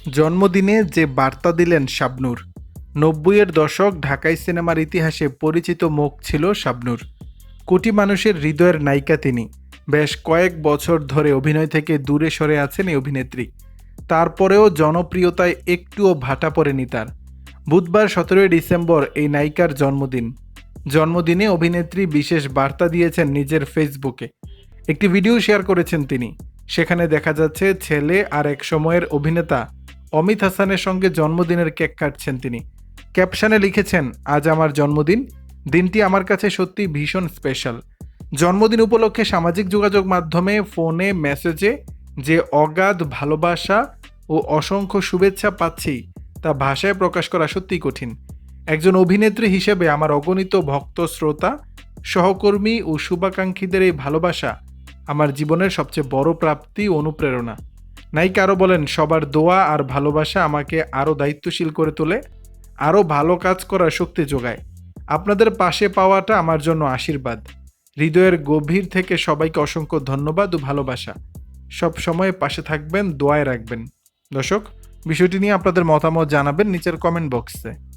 জন্মদিনে যে বার্তা দিলেন শাবনূর। ৯০-এর দশক ঢাকাই সিনেমার ইতিহাসে পরিচিত মুখ ছিল শাবনূর। কোটি মানুষের হৃদয়ের নায়িকা তিনি। বেশ কয়েক বছর ধরে অভিনয় থেকে দূরে সরে আছেন এই অভিনেত্রী। তারপরেও জনপ্রিয়তায় একটুও ভাটা পড়েনি তার। বুধবার ১৭ই ডিসেম্বর এই নায়িকার জন্মদিন। জন্মদিনে অভিনেত্রী বিশেষ বার্তা দিয়েছেন নিজের ফেসবুকে। একটি ভিডিও শেয়ার করেছেন তিনি। সেখানে দেখা যাচ্ছে ছেলে আর এক সময়ের অভিনেতা অমিত হাসানের সঙ্গে জন্মদিনের কেক কাটছেন তিনি। ক্যাপশনে লিখেছেন, আজ আমার জন্মদিন, দিনটি আমার কাছে সত্যি ভীষণ স্পেশাল। জন্মদিন উপলক্ষে সামাজিক যোগাযোগ মাধ্যমে, ফোনে, মেসেজে যে অগাধ ভালোবাসা ও অসংখ্য শুভেচ্ছা পাচ্ছি তা ভাষায় প্রকাশ করা সত্যিই কঠিন। একজন অভিনেত্রী হিসেবে আমার অগণিত ভক্ত, শ্রোতা, সহকর্মী ও শুভাকাঙ্ক্ষীদের এই ভালোবাসা আমার জীবনের সবচেয়ে বড় প্রাপ্তি ও অনুপ্রেরণা। নায়িকা আরও বলেন, সবার দোয়া আর ভালোবাসা আমাকে আরও দায়িত্বশীল করে তোলে, আরও ভালো কাজ করার শক্তি যোগায়। আপনাদের পাশে পাওয়াটা আমার জন্য আশীর্বাদ। হৃদয়ের গভীর থেকে সবাইকে অসংখ্য ধন্যবাদ ও ভালোবাসা। সব সময় পাশে থাকবেন, দোয়ায় রাখবেন। দর্শক, বিষয়টি নিয়ে আপনাদের মতামত জানাবেন নিচের কমেন্ট বক্সে।